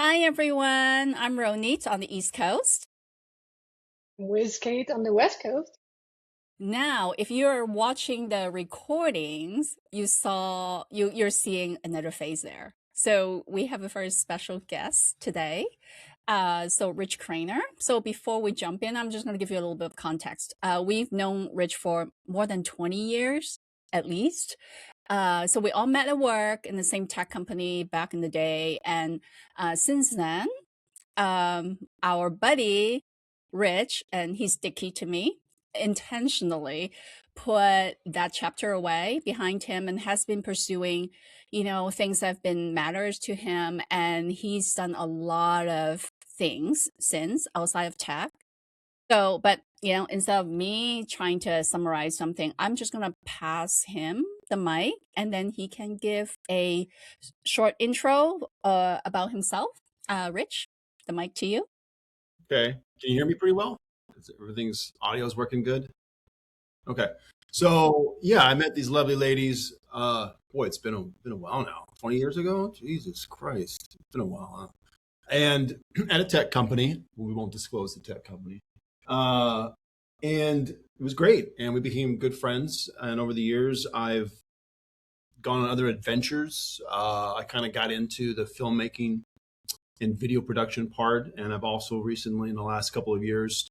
Hi everyone, I'm Ronit on the East Coast. Whiz Kate on the West Coast. Now, if you're watching the recordings, you're seeing another face there. So we have a very special guest today. So Rich Cranor. So before we jump in, I'm just going to give you a little bit of context. We've known Rich for more than 20 years, at least. So we all met at work in the same tech company back in the day, and since then, our buddy Rich, and he's sticky to me, intentionally put that chapter away behind him and has been pursuing, things that have been matters to him. And he's done a lot of things since outside of tech. So, but instead of me trying to summarize something, I'm just gonna pass him the mic, and then he can give a short intro about himself. Rich, the mic to you. Okay. Can you hear me pretty well? Everything's audio's working good. Okay. So yeah, I met these lovely ladies. Boy, it's been a while now. 20 years ago? Jesus Christ. It's been a while, huh? And at a tech company, we won't disclose the tech company. And it was great. And we became good friends. And over the years, I've gone on other adventures. I kind of got into the filmmaking and video production part. And I've also recently, in the last couple of years,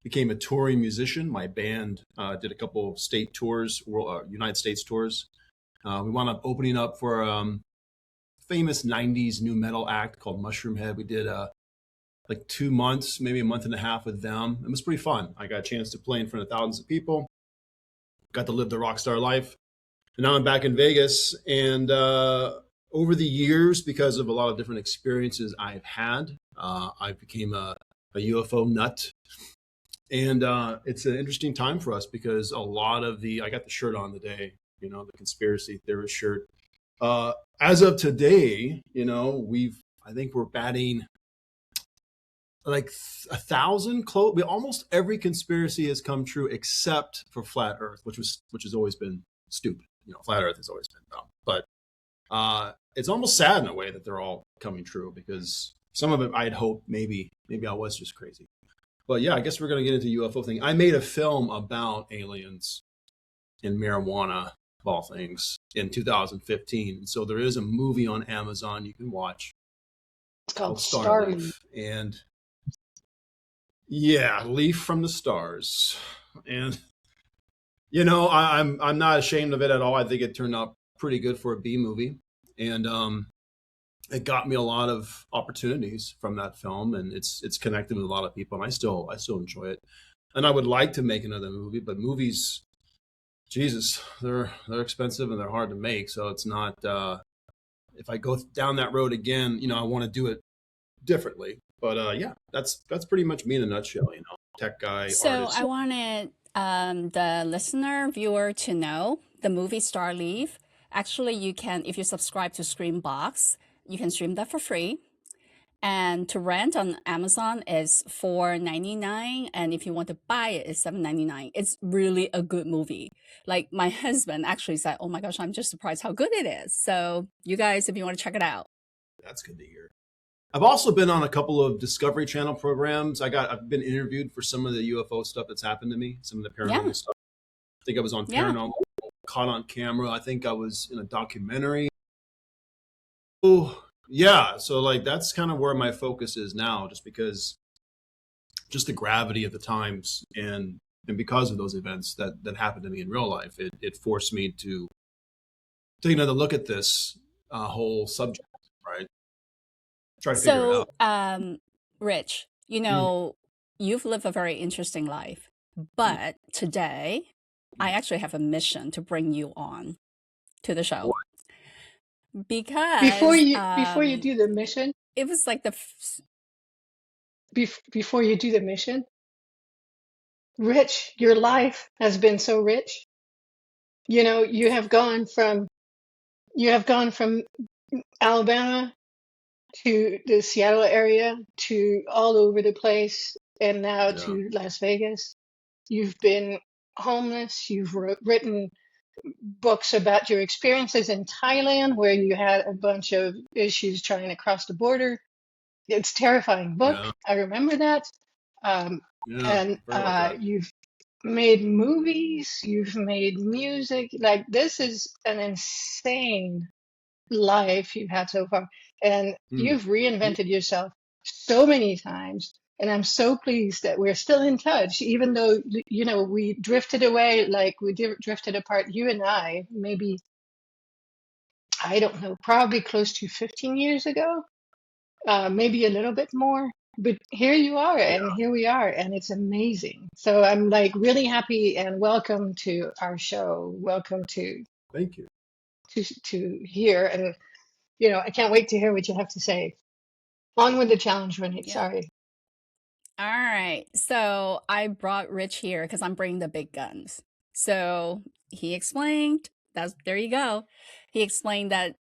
became a touring musician. My band did a couple of state tours, United States tours. We wound up opening up for a famous 90s new metal act called Mushroom Head. We did like 2 months, maybe a month and a half with them. It was pretty fun. I got a chance to play in front of thousands of people, got to live the rock star life. And now I'm back in Vegas. And over the years, because of a lot of different experiences I've had, I became a UFO nut. And it's an interesting time for us because a lot of I got the shirt on today, the conspiracy theorist shirt. As of today, I think we're batting like 1,000 close. Almost every conspiracy has come true except for flat Earth, which has always been stupid. Flat Earth has always been dumb. But it's almost sad in a way that they're all coming true because some of it I'd hope maybe I was just crazy. But yeah, I guess we're going to get into UFO thing. I made a film about aliens and marijuana, of all things, in 2015. So there is a movie on Amazon you can watch. It's called Starleaf. And yeah, Leaf from the Stars. And I'm not ashamed of it at all. I think it turned out pretty good for a B movie. And it got me a lot of opportunities from that film, and it's connected with a lot of people, and I still enjoy it. And I would like to make another movie, but movies, Jesus, they're expensive and they're hard to make. So it's not. If I go down that road again, I want to do it differently. But yeah, that's pretty much me in a nutshell. Tech guy. So artist. I wanted the listener, viewer to know the movie Starleaf. Actually, you can, if you subscribe to Screambox, you can stream that for free. And to rent on Amazon is $4.99, and if you want to buy it, it's $7.99. It's really a good movie. Like my husband actually said, "Oh my gosh, I'm just surprised how good it is." So you guys, if you want to check it out, that's good to hear. I've also been on a couple of Discovery Channel programs. I've been interviewed for some of the UFO stuff that's happened to me, some of the paranormal stuff. I think I was on Paranormal, caught on camera. I think I was in a documentary. Oh, yeah. So like that's kind of where my focus is now, just because just the gravity of the times and because of those events that happened to me in real life, it forced me to take another look at this whole subject, right? Try to figure it out. Rich, you've lived a very interesting life, but today I actually have a mission to bring you on to the show. Because before you do the mission, it was like before you do the mission, Rich, your life has been so rich. You have gone from Alabama to the Seattle area to all over the place, and now to Las Vegas. You've been homeless. You've written books about your experiences in Thailand, where you had a bunch of issues trying to cross the border. it's a terrifying book. Yeah. I remember that. Um, Yeah. and Very well done. you've made movies, you've made music. Like, this is an insane life you've had so far. And Hmm. you've reinvented yourself so many times. And I'm so pleased that we're still in touch, even though, you know, we drifted away, like we drifted apart, you and I, maybe, I don't know, probably close to 15 years ago, maybe a little bit more. But here you are, Yeah. and here we are, and it's amazing. So I'm like really happy, and welcome to our show. Welcome Thank you. to here, and you know, I can't wait to hear what you have to say. On with the challenge, Renee. Yeah. Sorry. All right. So I brought Rich here because I'm bringing the big guns. So he explained that's there you go. He explained that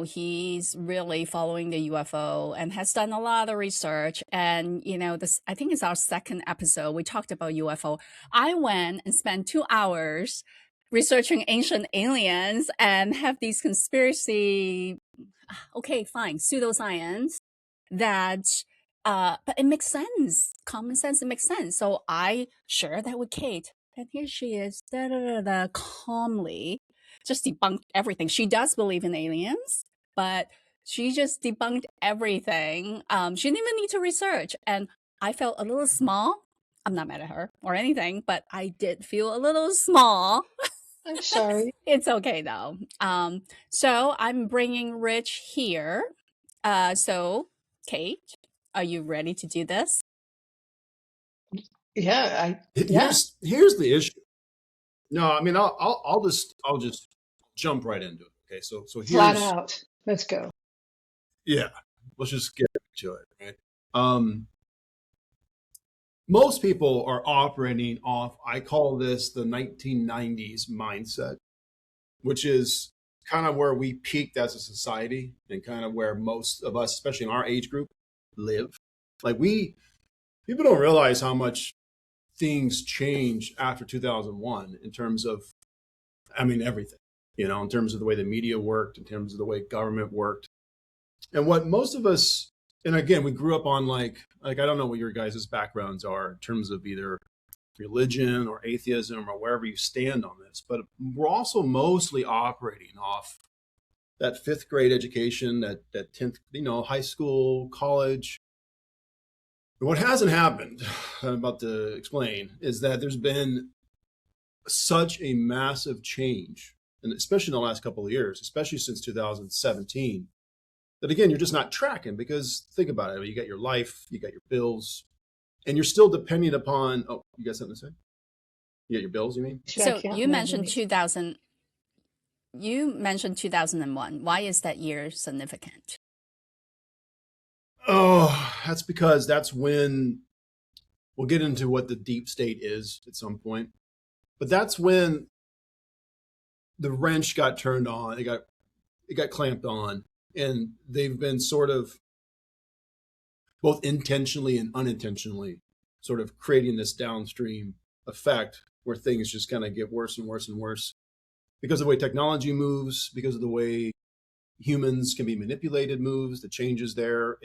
he's really following the UFO and has done a lot of research. And this I think it's our second episode. We talked about UFO. I went and spent 2 hours researching ancient aliens and have these conspiracy okay, fine, pseudoscience that but it makes sense. Common sense, it makes sense. So I share that with Kate. And here she is, calmly just debunked everything. She does believe in aliens, but she just debunked everything. She didn't even need to research. And I felt a little small. I'm not mad at her or anything, but I did feel a little small. I'm sorry. It's okay though. So I'm bringing Rich here. So Kate, are you ready to do this? Yeah, yeah, Here's the issue. No, I mean I'll just jump right into it. Okay, so flat here's out. Let's go. yeah. Let's just get to it. Right. Um, Most people are operating off. I call this the 1990s mindset, which is kind of where we peaked as a society and kind of where most of us, especially in our age group, live. Like people don't realize how much things change after 2001 in terms of, I mean, everything, in terms of the way the media worked, in terms of the way government worked. And what most of us, and again, we grew up on I don't know what your guys' backgrounds are in terms of either religion or atheism or wherever you stand on this, but we're also mostly operating off that fifth grade education, that 10th, high school, college. And what hasn't happened, I'm about to explain, is that there's been such a massive change, and especially in the last couple of years, especially since 2017, that again, you're just not tracking because think about it. You got your life, you got your bills, and you're still depending upon, oh, you got something to say? You got your bills, you mean? I So can't you imagine mentioned it. 2000. You mentioned 2001. Why is that year significant? Oh, that's because that's when we'll get into what the deep state is at some point. But that's when the wrench got turned on. It got clamped on, and they've been sort of both intentionally and unintentionally sort of creating this downstream effect where things just kind of get worse and worse and worse because of the way technology moves, because of the way humans can be manipulated moves, the changes there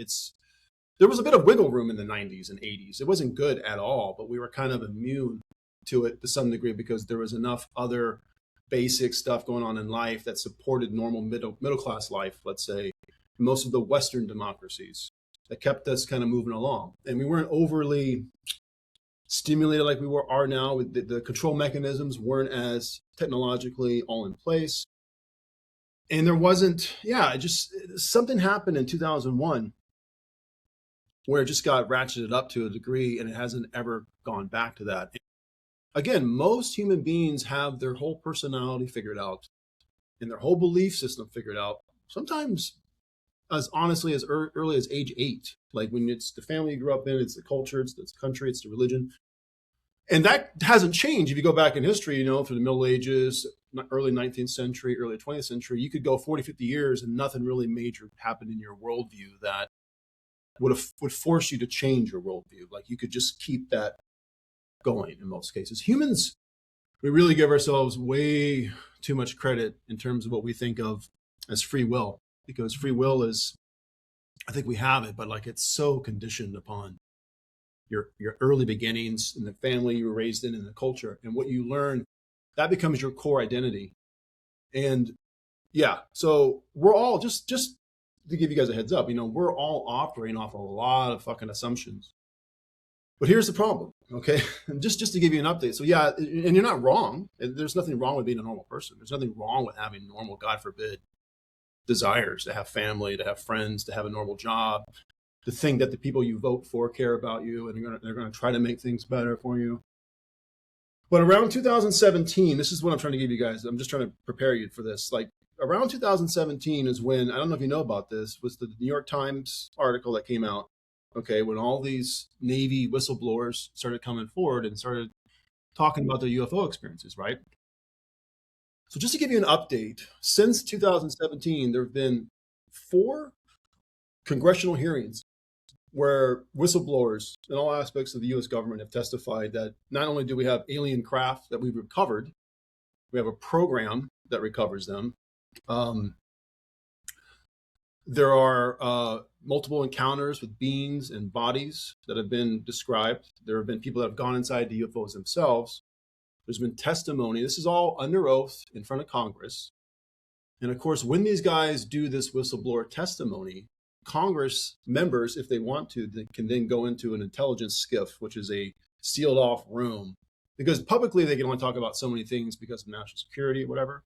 was a bit of wiggle room in the 90s and 80s. It wasn't good at all, but we were kind of immune to it to some degree because there was enough other basic stuff going on in life that supported normal middle class life, let's say, most of the Western democracies that kept us kind of moving along. And we weren't overly stimulated like are now. The control mechanisms weren't as technologically all in place. And there wasn't, just something happened in 2001 where it just got ratcheted up to a degree and it hasn't ever gone back to that. Again, most human beings have their whole personality figured out and their whole belief system figured out, sometimes as honestly as early as age 8. Like when it's the family you grew up in, it's the culture, it's the country, it's the religion. And that hasn't changed. If you go back in history, through the Middle Ages, early 19th century, early 20th century, you could go 40, 50 years and nothing really major happened in your worldview that would force you to change your worldview. Like you could just keep that going in most cases. Humans, we really give ourselves way too much credit in terms of what we think of as free will, because free will is I think we have it, but like it's so conditioned upon your early beginnings and the family you were raised in and the culture and what you learn, that becomes your core identity. And yeah, so we're all just to give you guys a heads up, we're all operating off a lot of fucking assumptions. But here's the problem, okay? just to give you an update. So yeah, and you're not wrong. There's nothing wrong with being a normal person. There's nothing wrong with having normal, God forbid, desires to have family, to have friends, to have a normal job, to think that the people you vote for care about you and they're going to try to make things better for you. But around 2017, this is what I'm trying to give you guys. I'm just trying to prepare you for this. Like around 2017 is when, I don't know if you know about this, was the New York Times article that came out, okay, when all these Navy whistleblowers started coming forward and started talking about their UFO experiences, right? So just to give you an update, since 2017, there have been 4 congressional hearings where whistleblowers in all aspects of the U.S. government have testified that not only do we have alien craft that we've recovered, we have a program that recovers them. There are multiple encounters with beings and bodies that have been described. There have been people that have gone inside the UFOs themselves. There's been testimony. This is all under oath in front of Congress. And of course, when these guys do this whistleblower testimony, Congress members, if they want to, they can then go into an intelligence skiff, which is a sealed off room, because publicly they can only talk about so many things because of national security or whatever.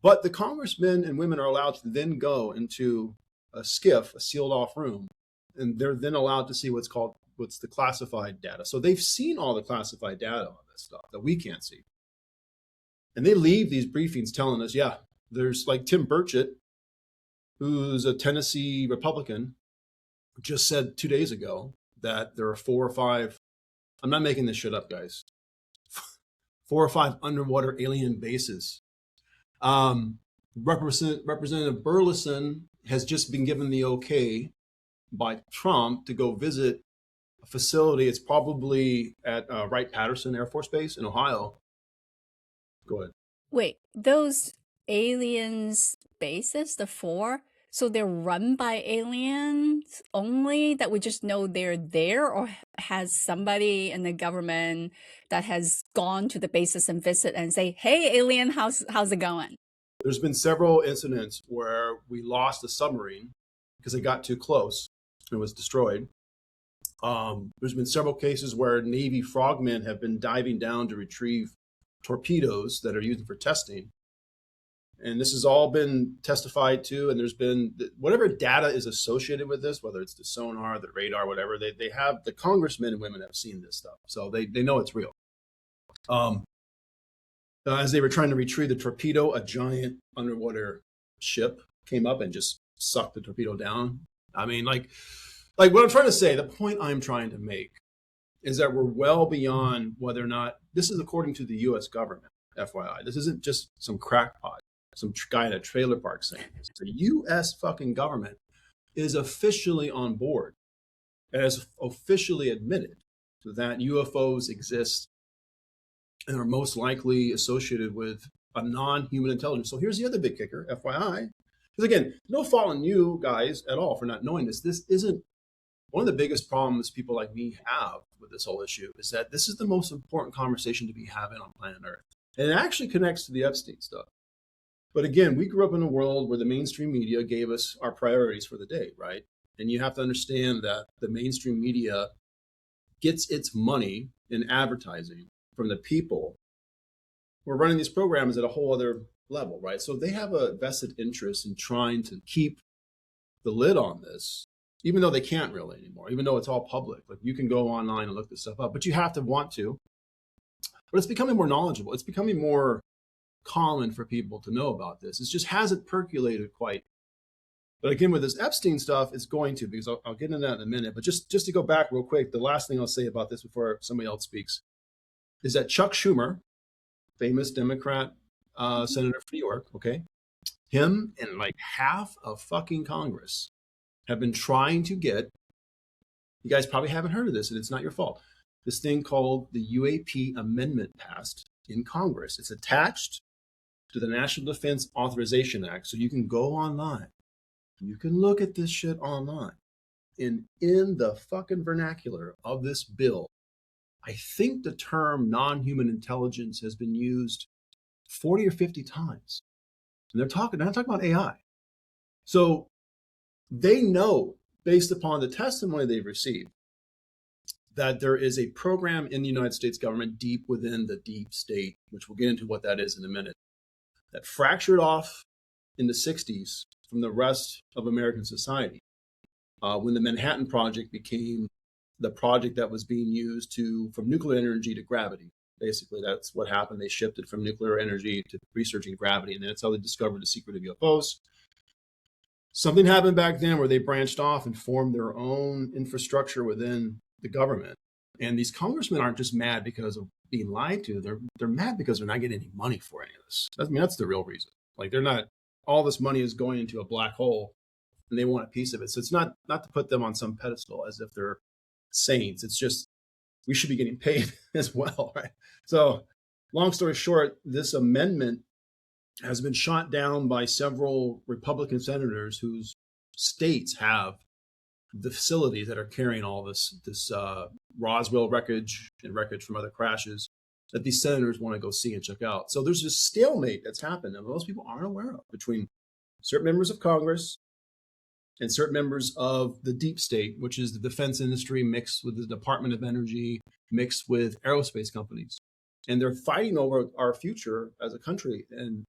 But the congressmen and women are allowed to then go into a skiff, a sealed off room, and they're then allowed to see what's the classified data. So they've seen all the classified data on this stuff that we can't see. And they leave these briefings telling us, yeah, there's like Tim Burchett, who's a Tennessee Republican, just said 2 days ago that there are 4 or 5, I'm not making this shit up, guys, 4 or 5 underwater alien bases. Representative Burleson has just been given the okay by Trump to go visit a facility. It's probably at Wright-Patterson Air Force Base in Ohio. Go ahead. Wait, those aliens bases, the 4, so they're run by aliens only that we just know they're there, or has somebody in the government that has gone to the bases and visit and say, hey, alien, how's it going? There's been several incidents where we lost a submarine because it got too close and was destroyed. There's been several cases where Navy frogmen have been diving down to retrieve torpedoes that are used for testing. And this has all been testified to, and there's been whatever data is associated with this, whether it's the sonar, the radar, whatever, they have, the congressmen and women have seen this stuff. So they know it's real. As they were trying to retrieve the torpedo, a giant underwater ship came up and just sucked the torpedo down. I mean, like what I'm trying to say, the point I'm trying to make is that we're well beyond whether or not, this is according to the U.S. government, FYI. This isn't just some crackpot, some guy in a trailer park saying this. The U.S. fucking government is officially on board and has officially admitted that UFOs exist and are most likely associated with a non-human intelligence. So here's the other big kicker, FYI. Because again, no fault in you guys at all for not knowing this. This isn't, one of the biggest problems people like me have with this whole issue is that this is the most important conversation to be having on planet Earth. And it actually connects to the Epstein stuff. But again, we grew up in a world where the mainstream media gave us our priorities for the day, right? And you have to understand that the mainstream media gets its money in advertising from the people who are running these programs at a whole other level, right? So they have a vested interest in trying to keep the lid on this, even though they can't really anymore, even though it's all public. Like you can go online and look this stuff up, but you have to want to. But it's becoming more knowledgeable. It's becoming more common for people to know about this. It just hasn't percolated quite. But again, with this Epstein stuff, it's going to, because I'll get into that in a minute. But just to go back real quick, the last thing I'll say about this before somebody else speaks is that Chuck Schumer, famous Democrat senator for New York, okay, him and like half of fucking Congress have been trying to get, you guys probably haven't heard of this, and it's not your fault, this thing called the UAP amendment passed in Congress. It's attached to the National Defense Authorization Act, so you can go online You can look at this shit online. And in the fucking vernacular of this bill, I think the term non-human intelligence has been used 40 or 50 times. And they're not talking about AI. So they know, based upon the testimony they've received, that there is a program in the United States government deep within the deep state, which we'll get into what that is in a minute, that fractured off in the 60s from the rest of American society when the Manhattan Project became the project that was being used from nuclear energy to gravity. Basically, that's what happened. They shifted from nuclear energy to researching gravity, and that's how they discovered the secret of UFOs. Something happened back then where they branched off and formed their own infrastructure within the government. And these congressmen aren't just mad because of being lied to. They're mad because they're not getting any money for any of this. I mean, that's the real reason. Like, they're not, all this money is going into a black hole and they want a piece of it. So it's not to put them on some pedestal as if they're saints. It's just, we should be getting paid as well, right? So long story short, this amendment has been shot down by several Republican senators whose states have the facilities that are carrying all this Roswell wreckage and wreckage from other crashes that these senators want to go see and check out. So there's this stalemate that's happened that most people aren't aware of between certain members of Congress and certain members of the deep state, which is the defense industry mixed with the Department of Energy, mixed with aerospace companies. And they're fighting over our future as a country. And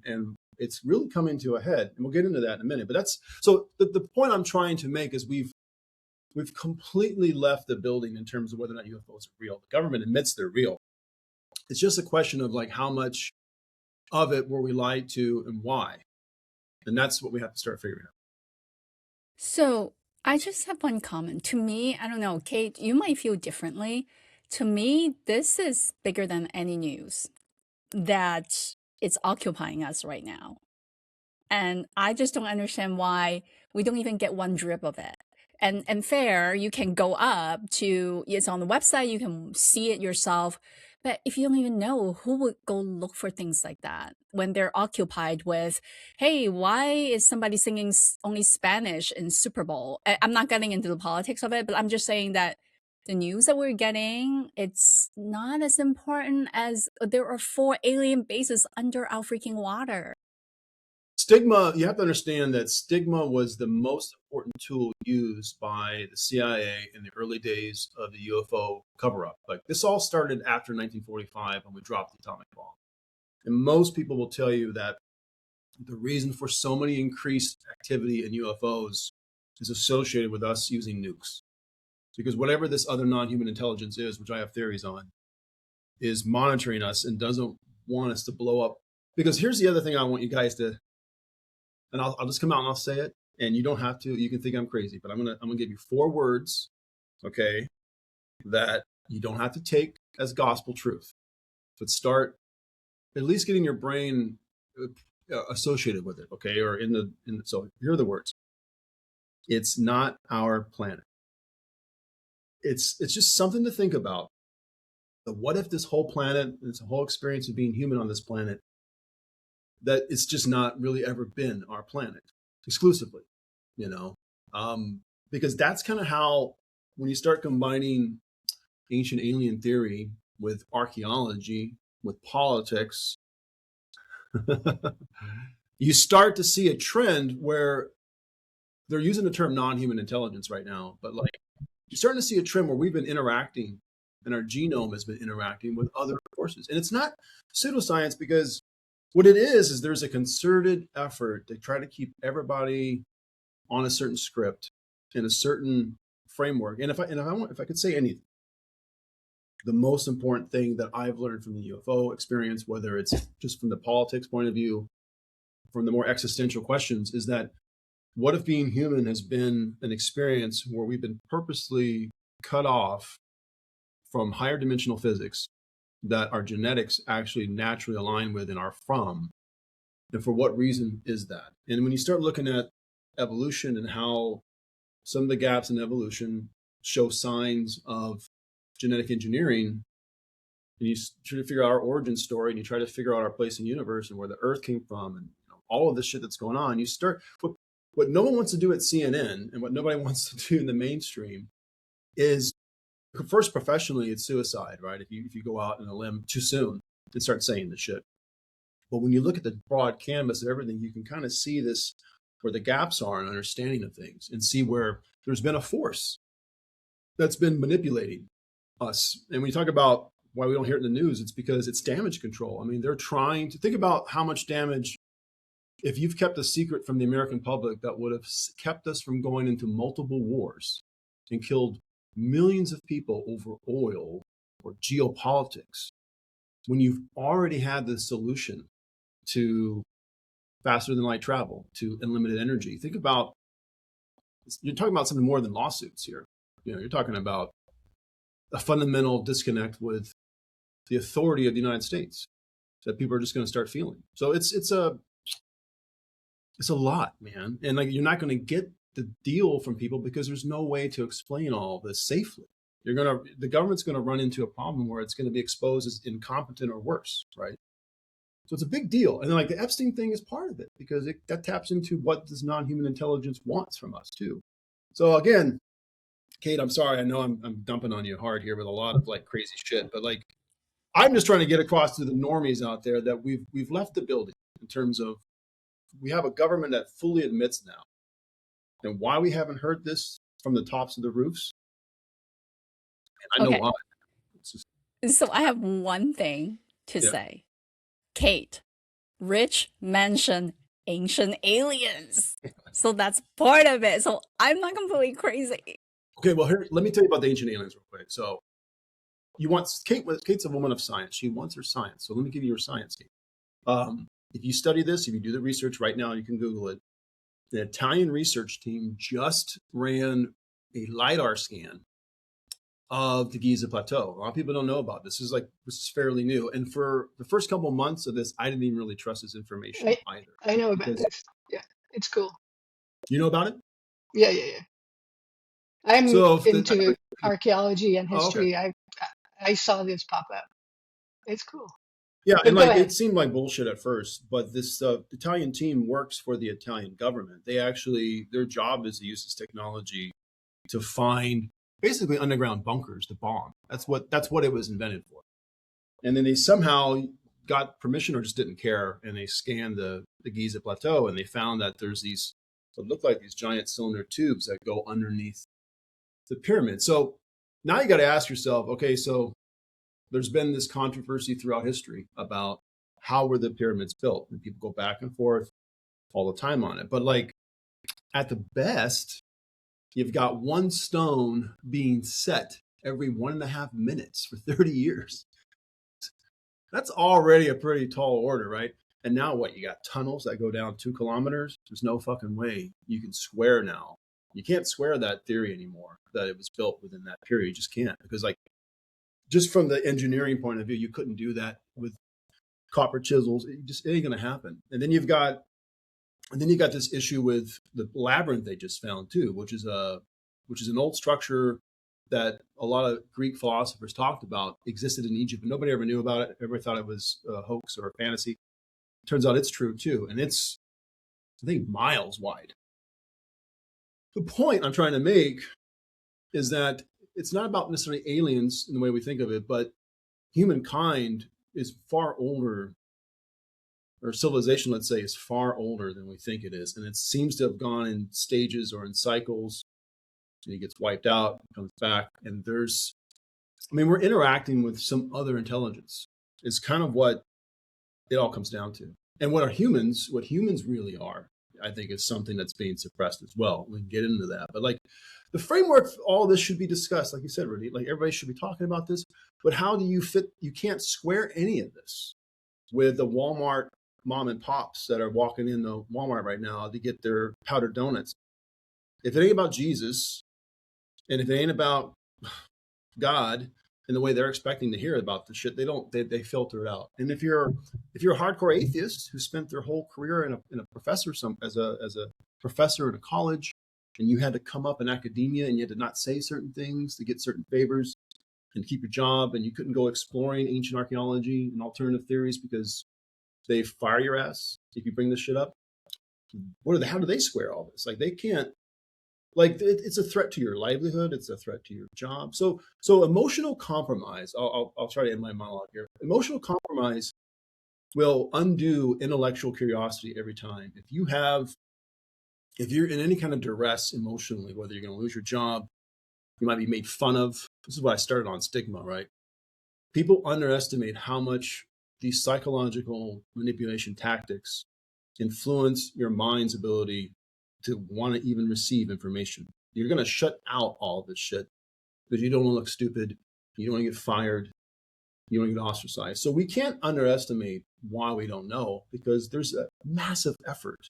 it's really coming to a head. And we'll get into that in a minute. But that's, so the point I'm trying to make is we've completely left the building in terms of whether or not UFOs are real. The government admits they're real. It's just a question of like how much of it were we lied to and why. And that's what we have to start figuring out. So I just have one comment. To me, I don't know, Kate, you might feel differently. To me, this is bigger than any news that it's occupying us right now. And I just don't understand why we don't even get one drip of it. And fair, you can go up to, it's on the website, you can see it yourself. But if you don't even know, who would go look for things like that when they're occupied with, hey, why is somebody singing only Spanish in Super Bowl? I'm not getting into the politics of it, but I'm just saying that the news that we're getting, it's not as important as there are 4 alien bases under our freaking water. Stigma, you have to understand that stigma was the most important tool used by the CIA in the early days of the UFO cover-up. Like, this all started after 1945 when we dropped the atomic bomb. And most people will tell you that the reason for so many increased activity in UFOs is associated with us using nukes. Because whatever this other non-human intelligence is, which I have theories on, is monitoring us and doesn't want us to blow up. Because here's the other thing I want you guys to, and I'll just come out and I'll say it, and you don't have to. You can think I'm crazy, but I'm gonna give you 4 words, okay, that you don't have to take as gospel truth, but start at least getting your brain associated with it, okay, or in the. So here are the words. It's not our planet. It's just something to think about. But what if this whole planet, this whole experience of being human on this planet, that it's just not really ever been our planet exclusively, you know? Because that's kind of how, when you start combining ancient alien theory with archaeology, with politics, you start to see a trend where they're using the term non-human intelligence right now, but like, you're starting to see a trend where we've been interacting and our genome has been interacting with other forces. And it's not pseudoscience, because what it is there's a concerted effort to try to keep everybody on a certain script in a certain framework. And if I could say anything, the most important thing that I've learned from the UFO experience, whether it's just from the politics point of view, from the more existential questions, is that what if being human has been an experience where we've been purposely cut off from higher dimensional physics that our genetics actually naturally align with and are from? And for what reason is that? And when you start looking at evolution and how some of the gaps in evolution show signs of genetic engineering, and you try to figure out our origin story, and you try to figure out our place in the universe and where the Earth came from, and all of this shit that's going on, you start. What no one wants to do at CNN and what nobody wants to do in the mainstream is, first, professionally, it's suicide, right? If you go out on a limb too soon and start saying the shit. But when you look at the broad canvas of everything, you can kind of see this, where the gaps are in understanding of things, and see where there's been a force that's been manipulating us. And when you talk about why we don't hear it in the news, it's because it's damage control. I mean, they're trying to think about how much damage, if you've kept a secret from the American public that would have kept us from going into multiple wars and killed millions of people over oil or geopolitics, when you've already had the solution to faster than light travel, to unlimited energy. Think about, you're talking about something more than lawsuits here. You're talking about a fundamental disconnect with the authority of the United States that people are just going to start feeling. So it's a lot, man. And like, you're not going to get the deal from people because there's no way to explain all this safely. The government's going to run into a problem where it's going to be exposed as incompetent or worse, right? So it's a big deal. And then, like, the Epstein thing is part of it, because that taps into what this non-human intelligence wants from us too. So again, Kate, I'm sorry. I know I'm dumping on you hard here with a lot of like crazy shit, but like, I'm just trying to get across to the normies out there that we've left the building in terms of, we have a government that fully admits now. And why we haven't heard this from the tops of the roofs, and I know Okay. why. It's just, So I have one thing to yeah. say. Kate, Rich mentioned ancient aliens. So that's part of it. So I'm not completely crazy. Okay, well, here, let me tell you about the ancient aliens real quick. So Kate's a woman of science. She wants her science. So let me give you your science, Kate. If you study this, if you do the research right now, you can Google it. The Italian research team just ran a LiDAR scan of the Giza Plateau. A lot of people don't know about this. This is fairly new. And for the first couple of months of this, I didn't even really trust this information either. I know about this. Yeah, it's cool. You know about it? Yeah. I'm So into archaeology and oh, okay. history. I saw this pop up. It's cool. Yeah, But and go like, ahead. it seemed like bullshit at first, but this Italian team works for the Italian government. Their job is to use this technology to find basically underground bunkers to bomb. That's what it was invented for. And then they somehow got permission, or just didn't care, and they scanned the Giza Plateau, and they found that there's these, what look like these giant cylinder tubes that go underneath the pyramid. So now you got to ask yourself, okay, so there's been this controversy throughout history about how were the pyramids built, and people go back and forth all the time on it. But like, at the best, you've got one stone being set every 1.5 minutes for 30 years. That's already a pretty tall order, right? And now what? You got tunnels that go down 2 kilometers. There's no fucking way you can swear now. You can't swear that theory anymore, that it was built within that period. You just can't, because like, just from the engineering point of view, you couldn't do that with copper chisels. It ain't gonna happen. And then you got this issue with the labyrinth they just found too, which is an old structure that a lot of Greek philosophers talked about existed in Egypt, and nobody ever knew about it. Everybody thought it was a hoax or a fantasy. Turns out it's true too, and it's, I think, miles wide. The point I'm trying to make is that it's not about necessarily aliens in the way we think of it, but humankind is far older, or civilization, let's say, is far older than we think it is. And it seems to have gone in stages or in cycles. And it gets wiped out, comes back. And we're interacting with some other intelligence. It's kind of what it all comes down to. And what humans really are, I think, is something that's being suppressed as well. We can get into that. But like, the framework for all this should be discussed. Like you said, Rudy, like, everybody should be talking about this. But how do you fit? You can't square any of this with the Walmart mom and pops that are walking into Walmart right now to get their powdered donuts. If it ain't about Jesus, and if it ain't about God and the way they're expecting to hear about the shit, they filter it out. And if you're a hardcore atheist who spent their whole career as a professor in a college, and you had to come up in academia and you had to not say certain things to get certain favors and keep your job, and you couldn't go exploring ancient archaeology and alternative theories because they fire your ass if you bring this shit up, how do they square all this? Like they can't, like it's a threat to your livelihood. It's a threat to your job. So emotional compromise, I'll try to end my monologue here. Emotional compromise will undo intellectual curiosity every time. If you're in any kind of duress emotionally, whether you're going to lose your job, you might be made fun of. This is why I started on stigma, right? People underestimate how much these psychological manipulation tactics influence your mind's ability to want to even receive information. You're going to shut out all of this shit because you don't want to look stupid. You don't want to get fired. You don't want to get ostracized. So we can't underestimate why we don't know, because there's a massive effort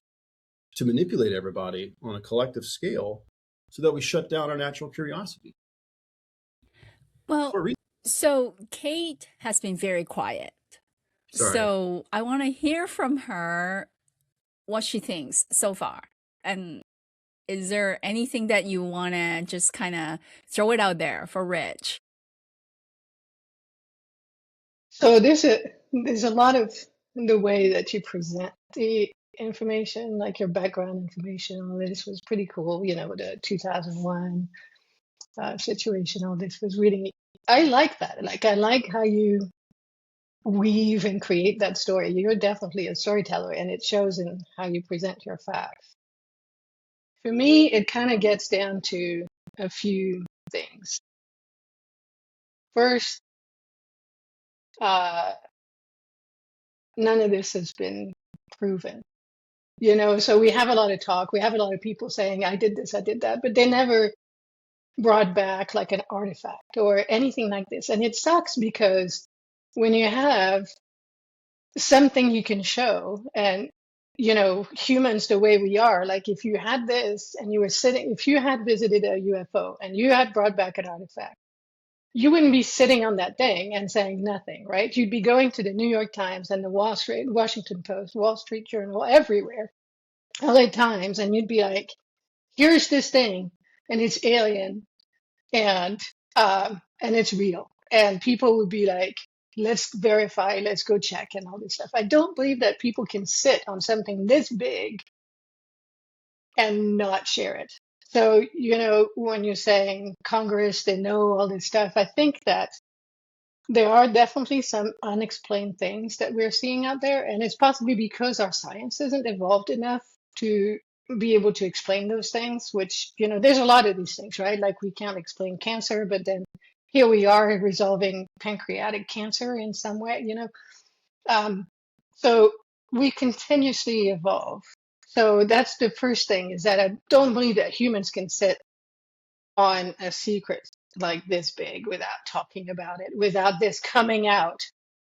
to manipulate everybody on a collective scale so that we shut down our natural curiosity. Well, For a reason. so Kate has been very quiet. Sorry. So I want to hear from her what she thinks so far. And is there anything that you want to just kind of throw it out there for Rich? So there's a lot of the way that you present the information, like your background information. All this was pretty cool. The 2001 situation. All this was really. I like that. Like I like how you weave and create that story. You're definitely a storyteller, and it shows in how you present your facts. For me, it kind of gets down to a few things. First, none of this has been proven. So we have a lot of talk. We have a lot of people saying, I did this, I did that, but they never brought back like an artifact or anything like this. And it sucks because when you have something you can show, and humans the way we are, like if you had this and if you had visited a UFO and you had brought back an artifact, you wouldn't be sitting on that thing and saying nothing, right? You'd be going to the New York Times and the Washington Post, Wall Street Journal, everywhere, LA Times, and you'd be like, here's this thing, and it's alien, and it's real. And people would be like, let's verify, let's go check, and all this stuff. I don't believe that people can sit on something this big and not share it. So, when you're saying Congress, they know all this stuff, I think that there are definitely some unexplained things that we're seeing out there, and it's possibly because our science isn't evolved enough to be able to explain those things, which, there's a lot of these things, right? Like we can't explain cancer, but then here we are resolving pancreatic cancer in some way, So we continuously evolve. So that's the first thing, is that I don't believe that humans can sit on a secret like this big without talking about it, without this coming out,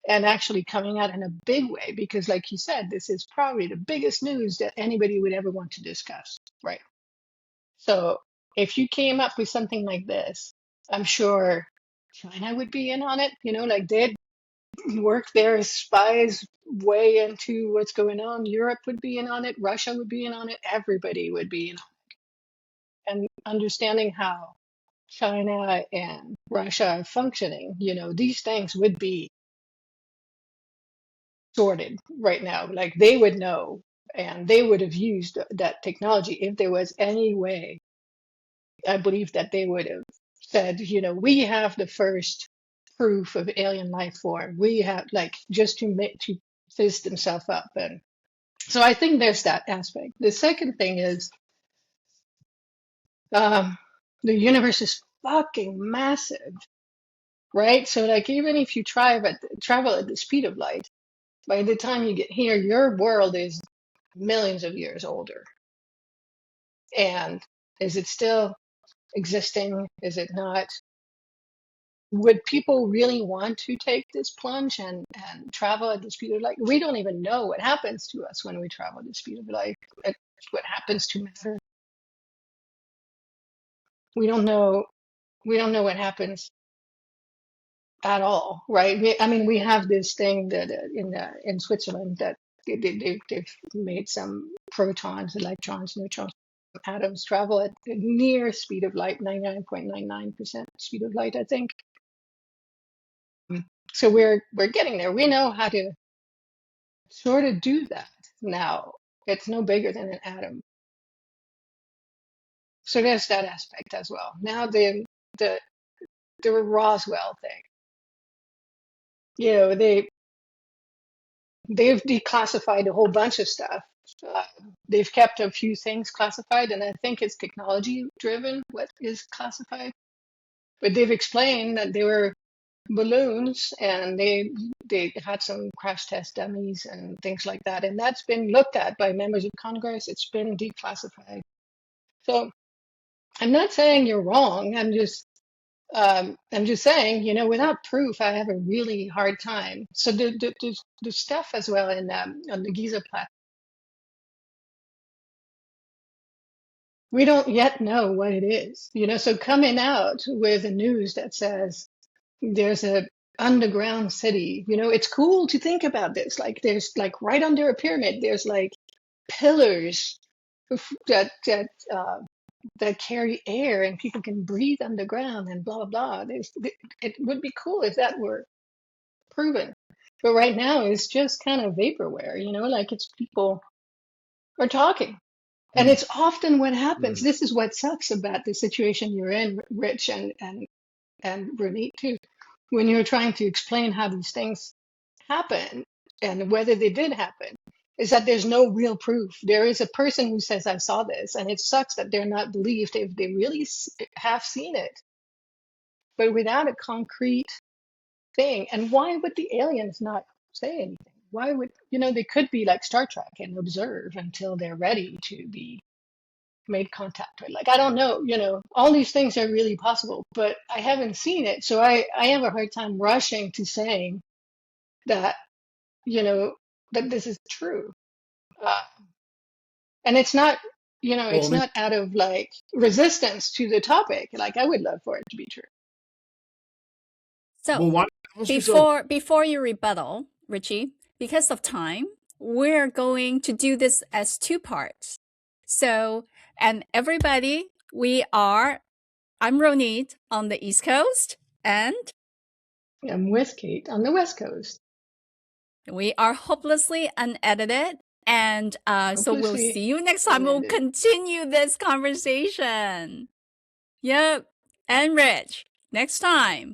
and actually coming out in a big way, because like you said, this is probably the biggest news that anybody would ever want to discuss, right? So if you came up with something like this, I'm sure China would be in on it, like they'd work their spies way into what's going on. Europe would be in on it, Russia would be in on it, everybody would be in on it. And understanding how China and Russia are functioning, these things would be sorted right now. Like they would know, and they would have used that technology if there was any way. I believe that they would have said, we have the first proof of alien life form. We have, like, just to fizz themselves up. And so I think there's that aspect. The second thing is the universe is fucking massive, right? So like even if you travel at the speed of light, by the time you get here, your world is millions of years older. And is it still existing? Is it not? Would people really want to take this plunge and travel at the speed of light? We don't even know what happens to us when we travel at the speed of light. What happens to matter? We don't know. We don't know what happens at all, right? We have this thing that in Switzerland that they've made some protons, electrons, neutrons, atoms travel at near speed of light, 99.99% speed of light, I think. So we're getting there. We know how to sort of do that now. It's no bigger than an atom. So there's that aspect as well. Now the Roswell thing. You know, they've declassified a whole bunch of stuff. Uh, they've kept a few things classified, and I think it's technology driven what is classified. But they've explained that they were balloons, and they had some crash test dummies and things like that, and that's been looked at by members of Congress. It's been declassified. So I'm not saying you're wrong. I'm just saying, you know, without proof, I have a really hard time. So the stuff as well in on the Giza platform, we don't yet know what it is. You know, so coming out with the news that says there's a underground city, you know, it's cool to think about this. Like there's like right under a pyramid, there's like pillars that that carry air and people can breathe underground and blah blah blah. It would be cool if that were proven. But right now, it's just kind of vaporware, you know, like it's people are talking. And it's often what happens. This is what sucks about the situation you're in, Rich and Ronit too. When you're trying to explain how these things happen and whether they did happen, is that there's no real proof. There is a person who says, I saw this, and it sucks that they're not believed if they really have seen it, but without a concrete thing. And why would the aliens not say anything? Why would, you know, they could be like Star Trek and observe until they're ready to be made contact with. Like, I don't know, you know, all these things are really possible, but I haven't seen it. So I have a hard time rushing to saying that, you know, that this is true. Uh, and it's not, you know, Well, it's not out of like resistance to the topic. Like, I would love for it to be true. So why? before you rebuttal, Richie, because of time, we're going to do this as two parts. So, and everybody, I'm Ronit on the East Coast, and I'm with Kate on the West Coast. we are hopelessly unedited. And so we'll Hopelessly see you next time. We'll unedited. continue this conversation. Yep. And Rich, next time.